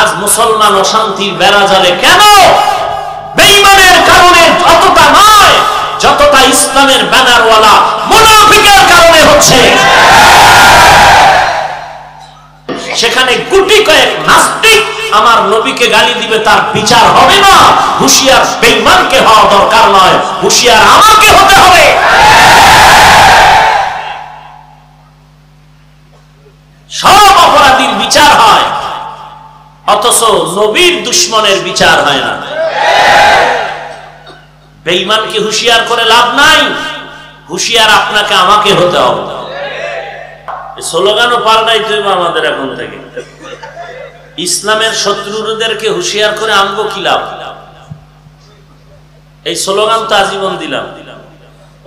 আজ মুসলমান অশান্তির বেড়া জালে কেন? বেঈমানের কারণে যতটা নয়, যতটা ইসলামের ব্যানারওয়ালা মুনাফিকের কারণে হচ্ছে। সেখানে গুটি কয়েক নাস্তিক আমার নবীকে গালি দিবে, তার বিচার হবে না। হুঁশিয়ার বেঈমানকে হওয়া দরকার নয়, হুঁশিয়ার আমাকে হতে হবে। সব অপরাধীর বিচার হয়, অথচ নবীর দুশ্মনের বিচার হয় না। বেঈমানকে হুঁশিয়ার করে লাভ নাই, হুঁশিয়ার আপনাকে আমাকে হতে হবে। স্লোগানও পাল্টাইতে হবে আমাদের এখন থেকে। ইসলামের শত্রুদেরকে হুঁশিয়ার করে আমগো কি লাভ? এই স্লোগান তো আজীবন দিলাম,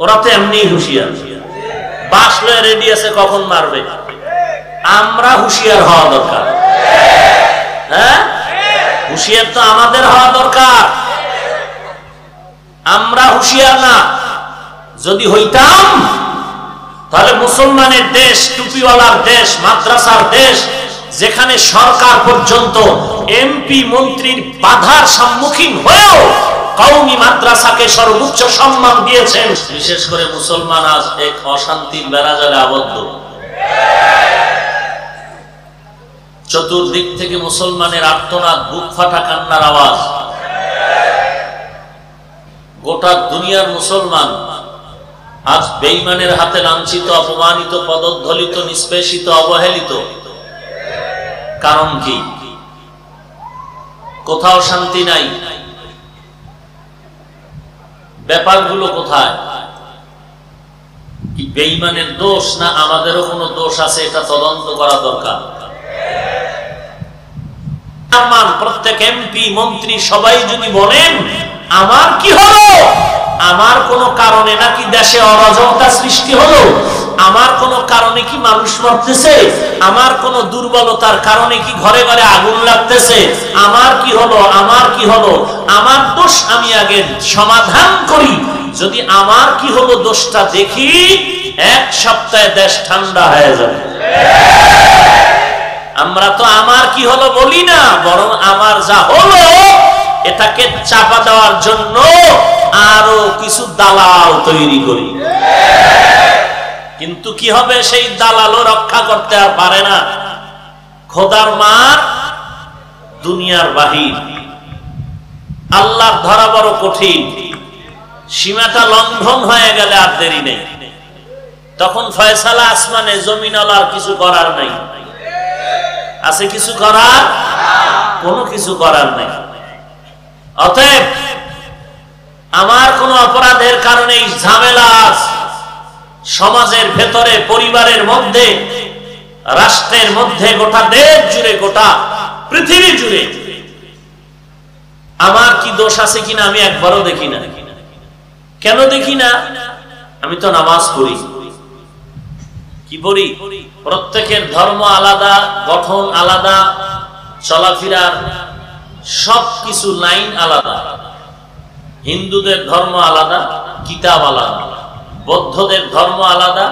ওরা তো এমনি হুঁশিয়ার, বাস লয়ে রেডি আছে কখন মারবে। আমরা হুঁশিয়ার হওয়া দরকার। হ্যাঁ, হুঁশিয়ার তো আমাদের হওয়া দরকার। আমরা হুঁশিয়ার না, যদি হইতাম তাহলে মুসলমানের দেশ, টুপিওয়ালার দেশ, মাদ্রাসার দেশ, যেখানে সরকার পর্যন্ত এমপি মন্ত্রীর বাধার সম্মুখীন হয়েও কওমি মাদ্রাসাকে সর্বোচ্চ সম্মান দিয়েছেন। বিশেষ করে মুসলমান আজ এক অশান্তির বেড়াজালে আবদ্ধ। চতুর্দিক থেকে মুসলমানের আর্তনাদ, বুক ফাটা কান্নার আওয়াজ। গোটা দুনিয়ার মুসলমান আজ বেঈমানের হাতে লাঞ্ছিত, অপমানিত, পদদলিত, নিষ্পেষিত, অবহেলিত। কারণ কি? কোথাও শান্তি নাই। ব্যাপারগুলো কোথায়? কি বেঈমানের দোষ, না আমাদেরও কোনো দোষ আছে? এটা তদন্ত করা দরকার। প্রত্যেক এমপি মন্ত্রী সবাই যদি বলেন আমার কি হলো, আমার কোন কারণে নাকি দেশে অরাজকতা সৃষ্টি হলো, আমার কোন কারণে কি মানুষ মরতেছে, আমার কোন দুর্বলতার কারণে কি ঘরে ঘরে আগুন লাগতেছে, আমার কি হলো, আমার কি হলো, আমার দোষ আমি আগে সমাধান করি। যদি আমার কি হলো দোষটা দেখি, এক সপ্তাহে দেশ ঠান্ডা হয়ে যাবে। আমরা তো আমার কি হলো বলি না, বরং আমার যা হলো এটাকে চাপা দেওয়ার জন্য আরো কিছু দালাল তৈরি করি। কিন্তু কি হবে, সেই দালালও রক্ষা করতে আর পারে না। খোদার মার দুনিয়ার বাহির, আল্লাহর ধরা বড় কঠিন। সীমাটা লঙ্ঘন হয়ে গেলে আর দেরি নেই, তখন ফয়সালা আসমানে, জমিনওয়ালার কিছু করার নাই। আছে কিছু করার? কোনো কিছু করার নাই। অতএব আমার কোন অপরাধের কারণে এই ঝামেলা সমাজের ভেতরে, পরিবারের মধ্যে, রাষ্ট্রের মধ্যে, গোটা দেশ জুড়ে, গোটা পৃথিবী জুড়ে আমার কি দোষ আছে কিনা আমি একবারও দেখি না। কেন দেখি না? আমি তো নামাজ পড়ি। কি পড়ি? প্রত্যেকের ধর্ম আলাদা, গঠন আলাদা, চলাফেরার সবকিছু লাইন আলাদা। হিন্দুদের ধর্ম আলাদা, কিতাব আলাদা। বৌদ্ধদের ধর্ম আলাদা,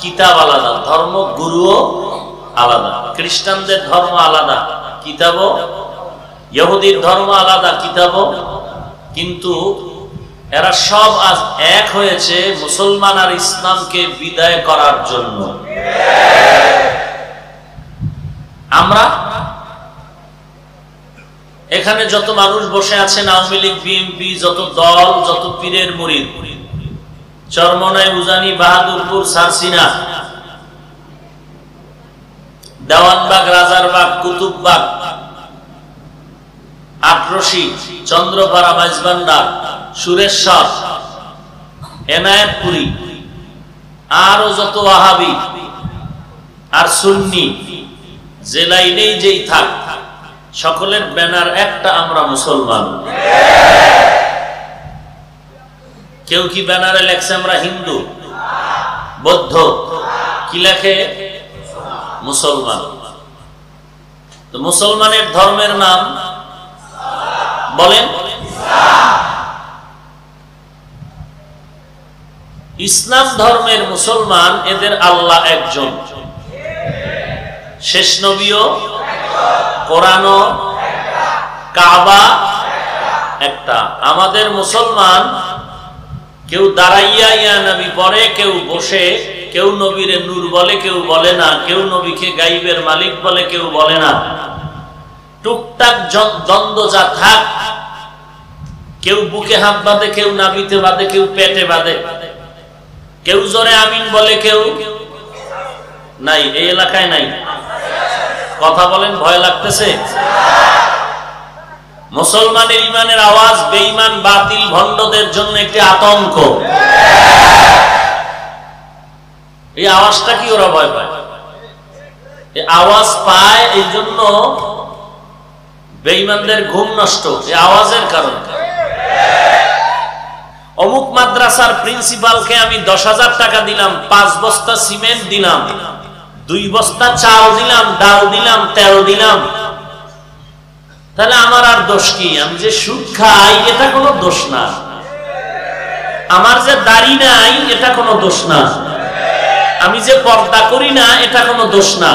কিতাব আলাদা, ধর্ম গুরুও আলাদা। খ্রিস্টানদের ধর্ম আলাদা, কিতাবও। ইহুদির ধর্ম আলাদা, কিতাবও। কিন্তু এরা সব আজ এক হয়েছে মুসলমান আর ইসলামকে বিদায় করার জন্য। আমরা এখানে যত মানুষ বসে আছেন, আওয়ামী লীগ, বিএনপি, যত দল, যত পীরের মুরিদ, চরমনাই, উজানি, বাহাদুরপুর, সারসিনা, দেওয়ানবাগ, রাজারবাগ, কুতুববাগ, আটরশি, চন্দ্রপাড়া, মাইজবান্ডার, সুরেশ্বর, এনায়েতপুরি, আরো যত ওয়াহাবি আর সুন্নি, যে লাইনেই যেই থাক, সকলের ব্যানার একটা, আমরা মুসলমান। কেউ কি ব্যানারে লেখছে আমরা হিন্দু, বৌদ্ধ? কি লেখে? মুসলমান। তো মুসলমানের ধর্মের নাম বলেন? ইসলাম ধর্মের মুসলমান, এদের আল্লাহ একজন, শেষ নবীও, কোরআনও কাবা একটা। আমাদের মুসলমান কেউ দাঁড়াইয়া ইয়া নবী পড়ে, কেউ বসে, কেউ নবীরে নূর বলে, কেউ বলে না, কেউ নবীকে গাইবের মালিক বলে, কেউ বলে না। টুকটাক দ্বন্দ্ব যা থাক, কেউ বুকে হাত বাঁধে, কেউ নাভিতে বাঁধে, কেউ পেটে বাঁধে, কেউ জোরে আমিন বলে, কেউ নাই। এই এলাকায় নাই? কথা বলেন, ভয় লাগতেছে? মুসলমানের ইমানের আওয়াজ বেঈমান বাতিল ভণ্ডদের জন্য একটি আতঙ্ক। এই আওয়াজটা কি ওরা ভয় পায়? এই আওয়াজ পায় এই জন্য বেঈমানদের ঘুম নষ্ট, এই আওয়াজের কারণে। অমুক মাদ্রাসার প্রিন্সিপালকে আমি 10,000 টাকা দিলাম, 5 বস্তা সিমেন্ট দিলাম, 2 বস্তা চাল দিলাম, ডাল দিলাম, তেল দিলাম, তাহলে আমার আর দোষ কি? আমি যে সুদ খাই এটা কোনো দোষ না, আমার যে দাড়ি নাই এটা কোনো দোষ না, আমি যে পর্দা করি না এটা কোনো দোষ না,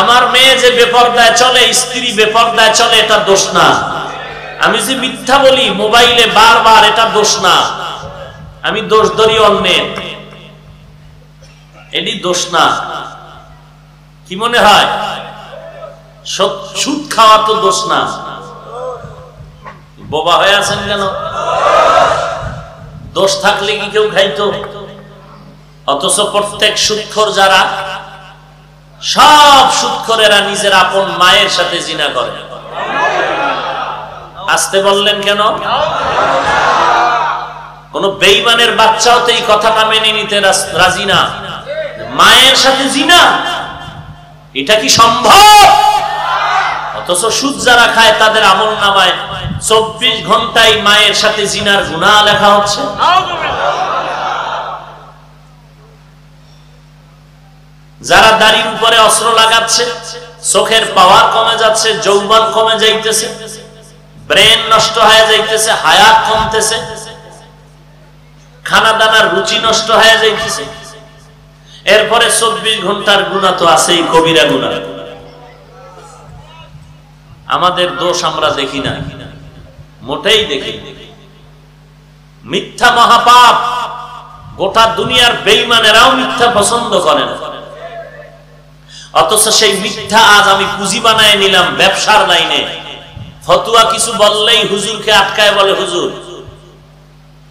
আমার মেয়ে যে বেপর্দায় চলে, স্ত্রী বেপর্দায় চলে, এটা দোষ না, আমি যে মিথ্যা বলি মোবাইলে বারবার, এটা দোষ না, আমি দোষ ধরি অন্যের, এটি দোষ না। কি মনে হয়? সুদ খাওয়া তো দোষ না। বোবা হয়ে আছেন কেন? দোষ থাকলে কি কেউ খাইতো? অথচ প্রত্যেক সুদখোর যারা, সব সুদখোরেরা নিজের আপন মায়ের সাথে জিনা করে। আসতে বললেন কেন? কোন বেঈমানের বাচ্চাও তো এই কথাটা মেনে নিতে রাজি না। মায়ের সাথে জিনা, এটা কি সম্ভব? অথচ সুদ যারা খায় তাদের আমলনামায় 24 ঘন্টায় মায়ের সাথে জিনার গুনাহ লেখা হচ্ছে। যারা দাড়ির উপরে অস্ত্র লাগাচ্ছে, চোখের পাওয়ার কমে যাচ্ছে, যৌবন কমে যাইতেছে, ব্রেন নষ্ট হয়ে যাইতেছে, হায়াত কমতেছে, খানা দানার রুচি নষ্ট হয়ে যাইতেছে, এরপরে 24 ঘন্টার গুনাহ তো আছেই, কবিরা গুনাহ। আমাদের দোষ আমরা দেখি না, মোটেই দেখি। মিথ্যা মহাপাপ, গোটা দুনিয়ার বেঈমানেরাও মিথ্যা পছন্দ করে না, অথচ সেই মিথ্যা আজ আমি পুঁজি বানায় নিলাম ব্যবসার লাইনে। ফতুয়া কিছু বললেই হুজুরকে আটকায় বলে, হুজুর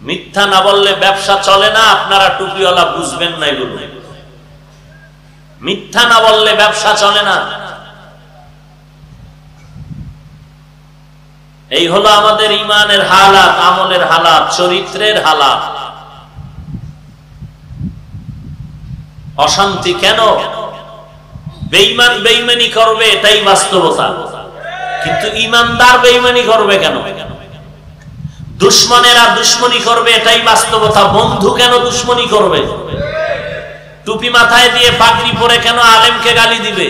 মিথ্যা না বললে ব্যবসা চলে না, আপনারা টুপিওয়ালা বুঝবেন না, এগুলো মিথ্যা না বললে ব্যবসা চলে না। এই হলো আমাদের ইমানের হালাত, আমলের হালাত, চরিত্রের হালাত। অশান্তি কেন? বেঈমান বেঈমানি করবে, এটাই বাস্তবতা, কিন্তু ইমানদার বেঈমানি করবে কেন? দুশমনেরা দুশ্মনী করবে, এটাই বাস্তবতা। বন্ধু কেন দুশ্মনী করবে? টুপি মাথায় দিয়ে পাগড়ি পরে কেন আলেমকে গালি দিবে?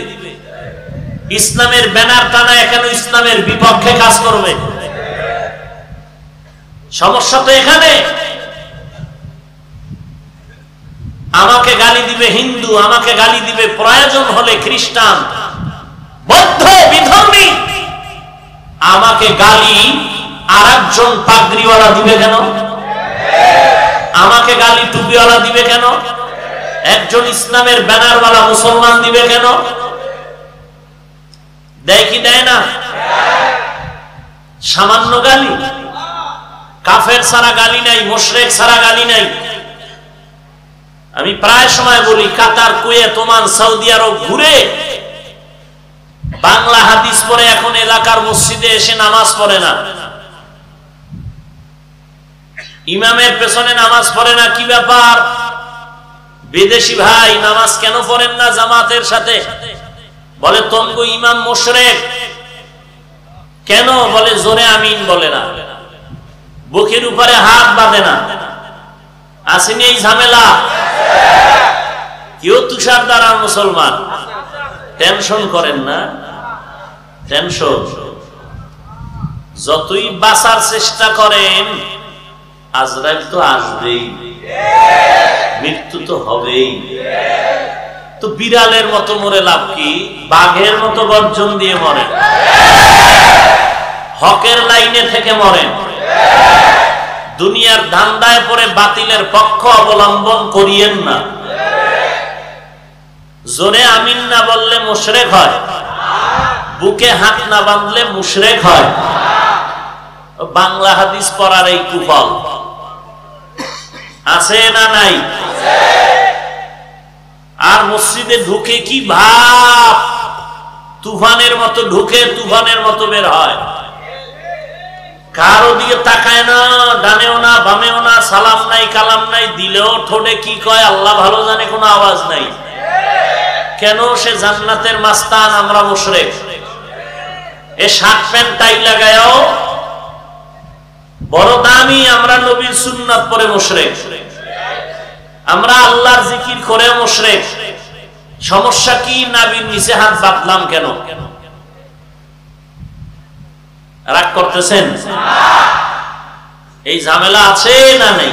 ইসলামের ব্যানার টানায় কেন ইসলামের বিপক্ষে কাজ করবে? সমস্যা তো এখানে। আমাকে গালি দিবে হিন্দু, আমাকে গালি দিবে প্রয়োজন হলে খ্রিস্টান, বৌদ্ধ, বিধর্মী, আমাকে গালি আরেকজন পাগড়িওয়ালা দিবে কেন? আমাকে গালি টুপিওয়ালা দিবে কেন? একজন ইসলামের ব্যানারওয়ালা মুসলমান দিবে কেন? দেয় কি দেয় না? সামান্য গালি। কাফের ছাড়া গালি নাই, মুশরিক ছাড়া গালি নাই। আমি প্রায় সময় বলি, কাতার, কুয়েত, ওমান, সৌদি আরব ঘুরে বাংলা হাদিস পড়ে এখন এলাকার মসজিদে এসে নামাজ পড়ে না, ইমামের পেছনে নামাজ পড়ে না। কি ব্যাপার? বিদেশি ভাই নামাজ কেন পড়েন না জামাতের সাথে? বলে তঙ্গু ইমাম মুশরিক। কেন? বলে জোরে আমিন বলে না, বুকের উপরে হাত বাঁধে না। আসেনি এই ঝামেলা? কেউ তুষার দ্বারা মুসলমান। টেনশন করেন না, টেনশন যতই বাঁচার চেষ্টা করেন, আজরাইল তো আসবেই, মৃত্যু তো হবেই। তো বিড়ালের মতো মরে লাভ কি? বাঘের মতো গর্জন দিয়ে মরে। হকের লাইনে থেকে মরেন, দুনিয়ার ধান্দায় পড়ে বাতিলের পক্ষ অবলম্বন করিয়েন না। জোরে আমিন না বললে মুশরিক হয়, বুকে হাত না বাঁধলে মুশরিক হয়। বাংলা হাদিস পড়ার এই কুফল আছে না নাই? আর মসজিদে ঢুকে কি ভাব, তুফানের মতো ঢুকে তুফানের মতো বের হয়, কারো দিকে তাকায় না, ডানেও না বামেও না, সালাম নাই কালাম নাই, দিলেও ঠোঁটে কি কয় আল্লাহ ভালো জানে, কোনো আওয়াজ নাই। কেন? সে জান্নাতের মাস্তান, আমরা মুশরিক। এ শার্ট প্যান্ট টাই লাগায়ও বড় দামি, আমরা নবীর সুন্নাত পরে মুশরিক, আমরা আল্লাহর জিকির করে মুশরিক। সমস্যা কি? নাবির নিচে হাত বাঁধলাম কেন? রাগ করতেছেন? এই ঝামেলা আছে না নেই?